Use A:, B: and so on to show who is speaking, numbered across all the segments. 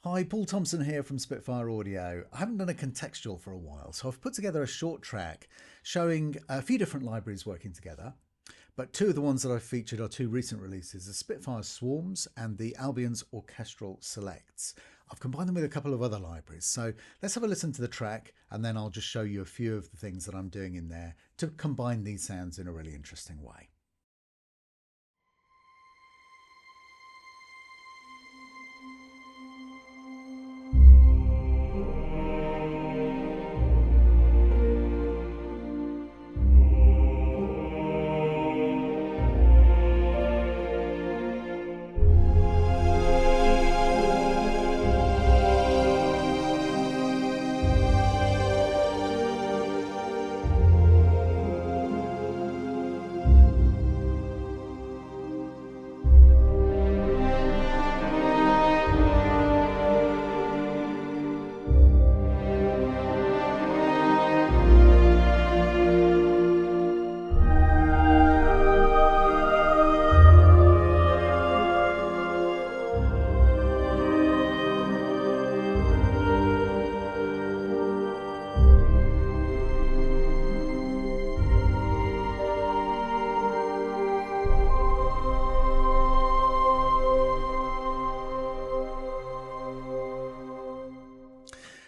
A: Hi, Paul Thomson here from Spitfire Audio. I haven't done a contextual for a while, so I've put together a short track showing a few different libraries working together. But two of the ones that I've featured are two recent releases, the Spitfire Swarms and the Albions Orchestral Selects. I've combined them with a couple of other libraries. So let's have a listen to the track and then I'll just show you a few of the things that I'm doing in there to combine these sounds in a really interesting way.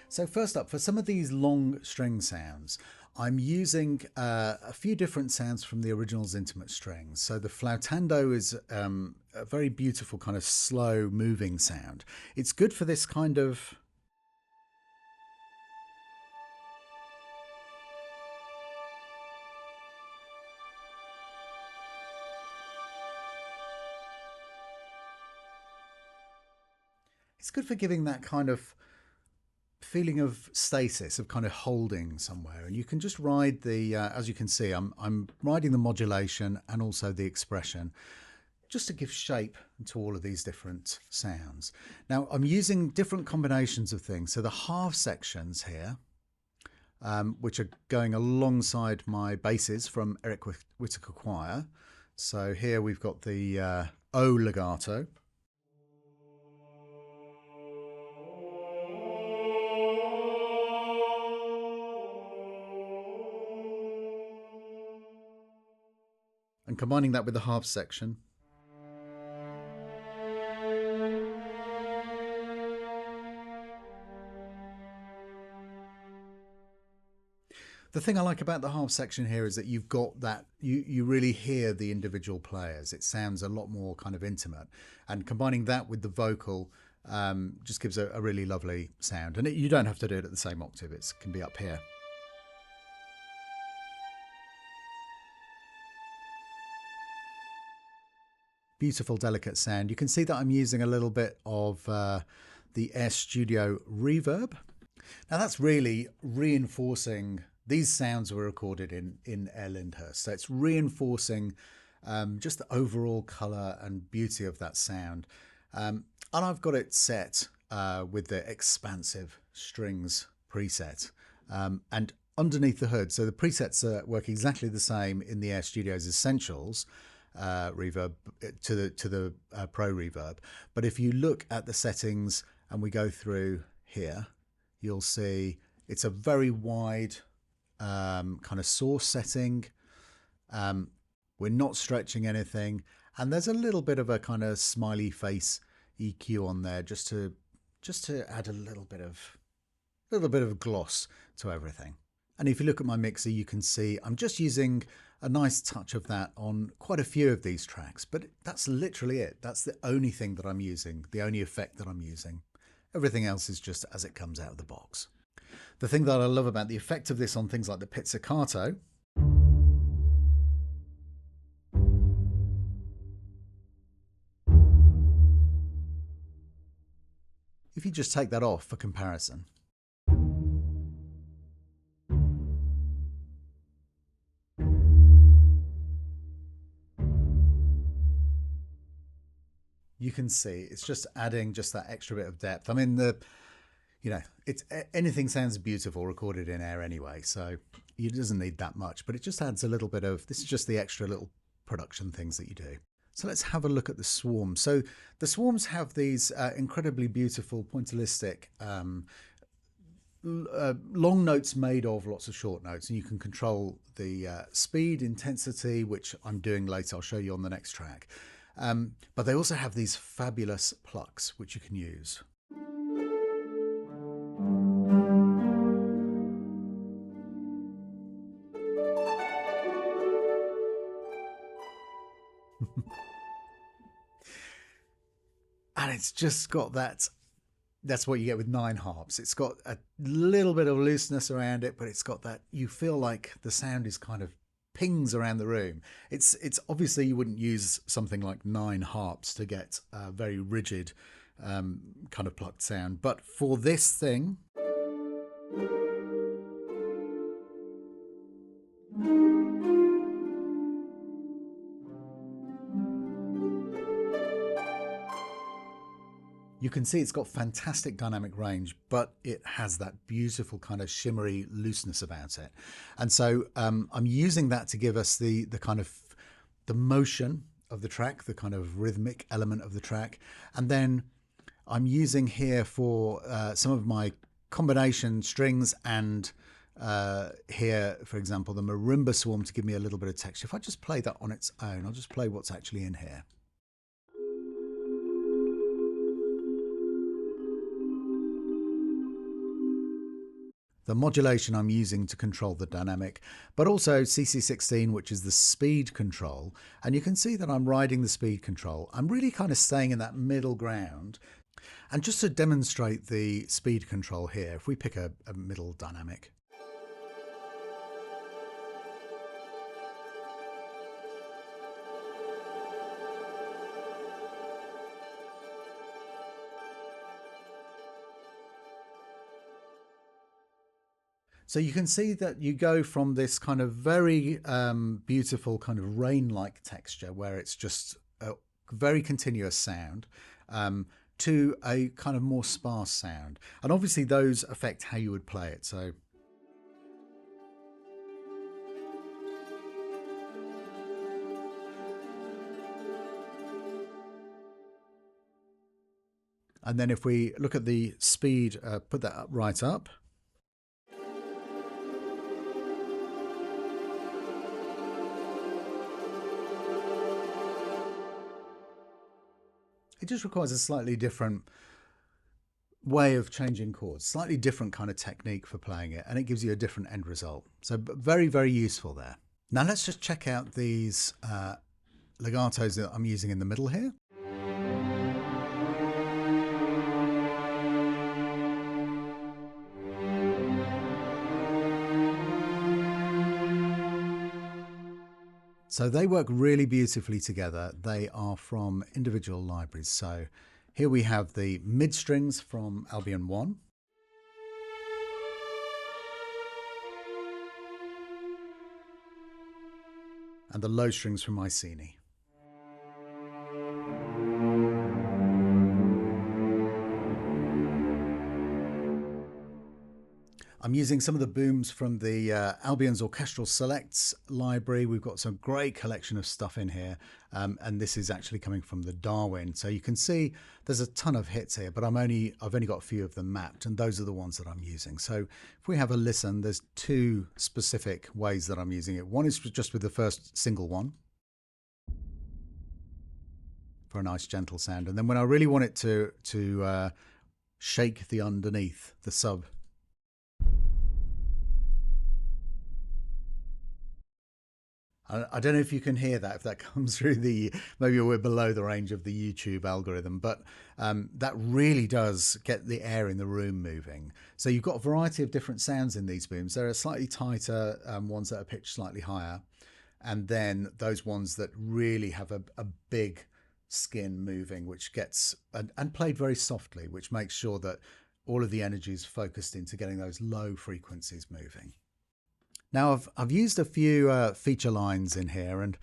A: So first up, for some of these long string sounds, I'm using a few different sounds from the original's intimate strings. So the flautando is a very beautiful kind of slow moving sound. It's good for this kind of giving that kind of feeling of stasis, of kind of holding somewhere, and you can just ride the as you can see, I'm riding the modulation and also the expression just to give shape to all of these different sounds. Now I'm using different combinations of things, so the half sections here which are going alongside my basses from Eric Whittaker Choir. So here we've got the O legato, and combining that with the half section. The thing I like about the half section here is that you've got that, you really hear the individual players. It sounds a lot more kind of intimate, and combining that with the vocal just gives a really lovely sound. And you don't have to do it at the same octave, it can be up here. Beautiful, delicate sound. You can see that I'm using a little bit of the Air Studio reverb. Now that's really reinforcing, these sounds were recorded in Air Lyndhurst, so it's reinforcing just the overall colour and beauty of that sound. And I've got it set with the expansive strings preset and underneath the hood. So the presets work exactly the same in the Air Studio's Essentials reverb to the Pro reverb, but if you look at the settings and we go through here, you'll see it's a very wide kind of source setting. We're not stretching anything, and there's a little bit of a kind of smiley face EQ on there just to add a little bit of gloss to everything. And if you look at my mixer, you can see I'm just using a nice touch of that on quite a few of these tracks, but that's literally it. That's the only thing that I'm using, the only effect that I'm using. Everything else is just as it comes out of the box. The thing that I love about the effect of this on things like the pizzicato if you just take that off for comparison, you can see it's just adding just that extra bit of depth. I mean, it's anything sounds beautiful recorded in Air anyway, so it doesn't need that much, but it just adds a little bit of, this is just the extra little production things that you do. So let's have a look at the swarms. So the swarms have these incredibly beautiful pointillistic long notes made of lots of short notes, and you can control the speed, intensity, which I'm doing later. I'll show you on the next track. But they also have these fabulous plucks, which you can use. And it's just got that. That's what you get with 9 harps. It's got a little bit of looseness around it, but it's got that, you feel like the sound is kind of pings around the room. It's obviously you wouldn't use something like 9 harps to get a very rigid kind of plucked sound. But for this thing, you can see it's got fantastic dynamic range, but it has that beautiful kind of shimmery looseness about it. And so I'm using that to give us the kind of the motion of the track, the kind of rhythmic element of the track. And then I'm using here for some of my combination strings and here, for example, the marimba swarm to give me a little bit of texture. If I just play that on its own, I'll just play what's actually in here. The modulation I'm using to control the dynamic, but also CC16, which is the speed control. And you can see that I'm riding the speed control. I'm really kind of staying in that middle ground. And just to demonstrate the speed control here, if we pick a middle dynamic. So you can see that you go from this kind of very beautiful kind of rain-like texture where it's just a very continuous sound to a kind of more sparse sound. And obviously those affect how you would play it. So and then if we look at the speed, put that up, right up. It just requires a slightly different way of changing chords, slightly different kind of technique for playing it, and it gives you a different end result. So very, very useful there. Now let's just check out these legatos that I'm using in the middle here. So they work really beautifully together. They are from individual libraries. So here we have the mid strings from Albion 1. And the low strings from Iceni. I'm using some of the booms from the Albions Orchestral Selects library. We've got some great collection of stuff in here, and this is actually coming from the Darwin. So you can see there's a ton of hits here, but I've only got a few of them mapped, and those are the ones that I'm using. So if we have a listen, there's 2 specific ways that I'm using it. One is just with the first single one for a nice gentle sound, and then when I really want it to shake the underneath, the sub. I don't know if you can hear that, if that comes through maybe we're below the range of the YouTube algorithm, but that really does get the air in the room moving. So you've got a variety of different sounds in these booms. There are slightly tighter ones that are pitched slightly higher, and then those ones that really have a big skin moving, which gets, and played very softly, which makes sure that all of the energy is focused into getting those low frequencies moving. Now I've used a few feature lines in here, and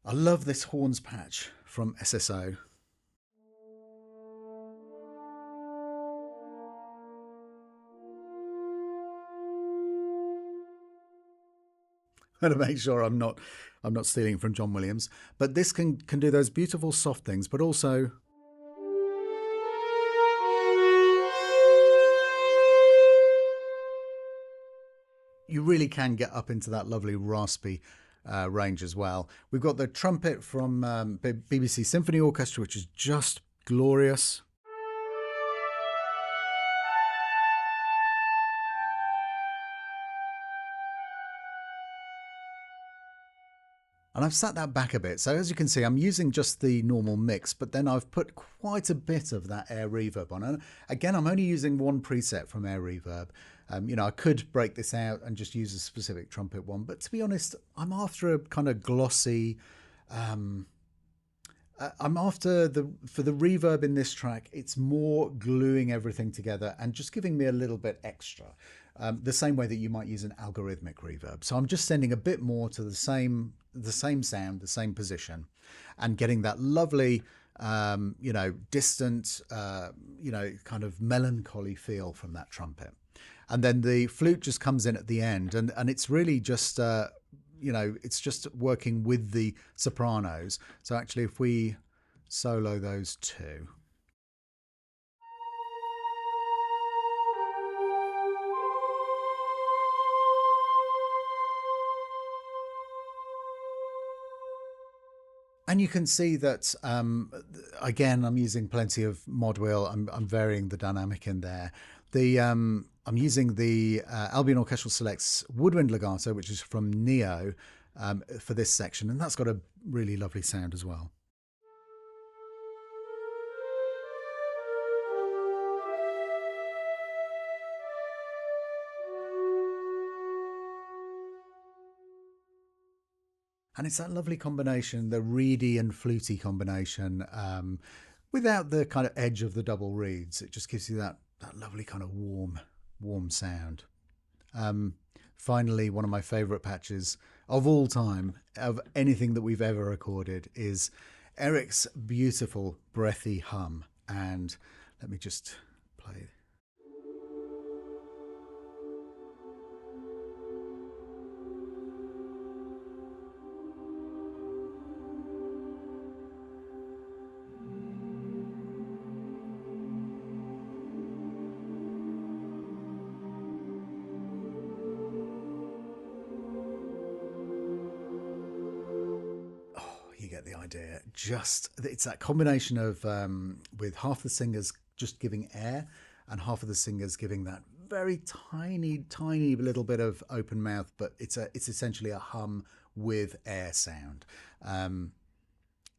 A: I love this horns patch from SSO. to make sure I'm not stealing from John Williams. But this can do those beautiful soft things, but also you really can get up into that lovely raspy range as well. We've got the trumpet from BBC Symphony Orchestra, which is just glorious. And I've sat that back a bit. So as you can see, I'm using just the normal mix, but then I've put quite a bit of that air reverb on. And again, I'm only using one preset from air reverb. You know, I could break this out and just use a specific trumpet one, but to be honest, I'm after a kind of glossy, I'm after for the reverb in this track, it's more gluing everything together and just giving me a little bit extra. The same way that you might use an algorithmic reverb. So I'm just sending a bit more to the same sound, the same position, and getting that lovely, you know, distant, you know, kind of melancholy feel from that trumpet. And then the flute just comes in at the end, and it's really just, you know, it's just working with the sopranos. So actually, if we solo those two. And you can see that, again, I'm using plenty of mod wheel. I'm varying the dynamic in there. I'm using the Albion Orchestral Selects Woodwind Legato, which is from Neo, for this section. And that's got a really lovely sound as well. And it's that lovely combination, the reedy and fluty combination, without the kind of edge of the double reeds. It just gives you that lovely kind of warm sound. Finally, one of my favourite patches of all time, of anything that we've ever recorded, is Eric's beautiful breathy hum. And let me just play. The idea, just it's that combination of with half the singers just giving air and half of the singers giving that very tiny little bit of open mouth, but it's essentially a hum with air sound.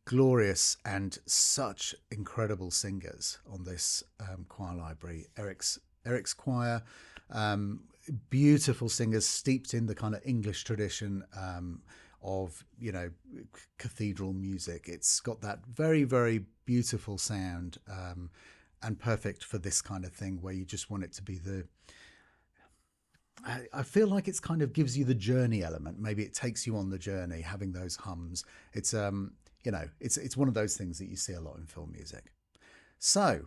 A: Glorious, and such incredible singers on this choir library. Eric's choir, beautiful singers steeped in the kind of English tradition of, you know, cathedral music. It's got that very beautiful sound, and perfect for this kind of thing where you just want it to be I feel like it's kind of gives you the journey element. Maybe it takes you on the journey, having those hums. It's you know, it's one of those things that you see a lot in film music. So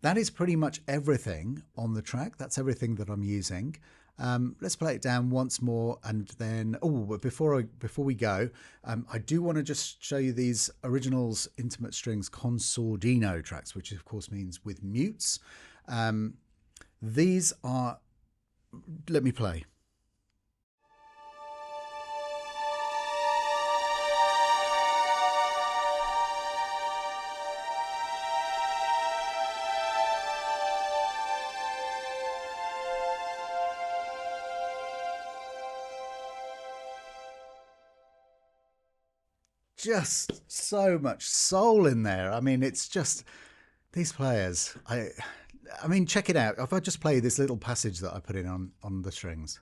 A: that is pretty much everything on the track. That's everything that I'm using. Let's play it down once more, and then but before we go, I do want to just show you these originals intimate strings consordino tracks, which of course means with mutes. These are, let me play. Just so much soul in there. I mean, it's just these players. I mean, check it out. If I just play this little passage that I put in on the strings.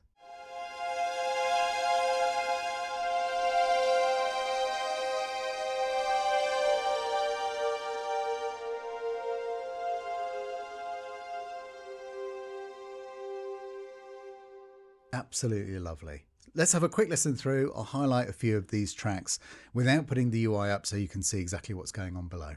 A: Absolutely lovely. Let's have a quick listen through. I'll highlight a few of these tracks without putting the UI up so you can see exactly what's going on below.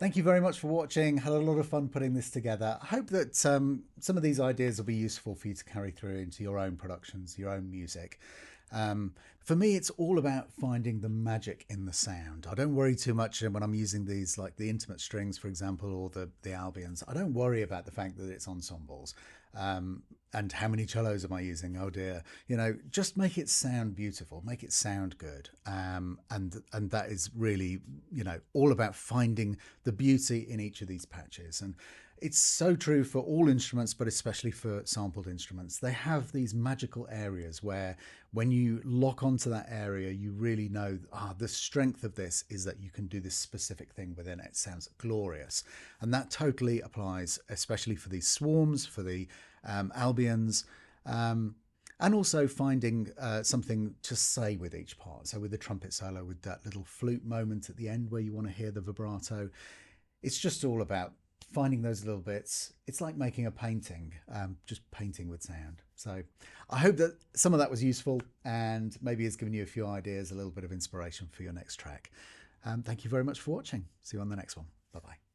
A: Thank you very much for watching. Had a lot of fun putting this together. I hope that some of these ideas will be useful for you to carry through into your own productions, your own music. For me, it's all about finding the magic in the sound. I don't worry too much when I'm using these, like the intimate strings, for example, or the Albions. I don't worry about the fact that it's ensembles. And how many cellos am I using? Oh dear. You know, just make it sound beautiful, make it sound good. And that is really, you know, all about finding the beauty in each of these patches. And it's so true for all instruments, but especially for sampled instruments. They have these magical areas where when you lock onto that area, you really know, the strength of this is that you can do this specific thing within it. It sounds glorious. And that totally applies, especially for these swarms, for the Albions, and also finding something to say with each part. So with the trumpet solo, with that little flute moment at the end where you want to hear the vibrato, it's just all about finding those little bits. It's like making a painting, just painting with sound. So I hope that some of that was useful and maybe has given you a few ideas, a little bit of inspiration for your next track. Thank you very much for watching. See you on the next one. Bye-bye.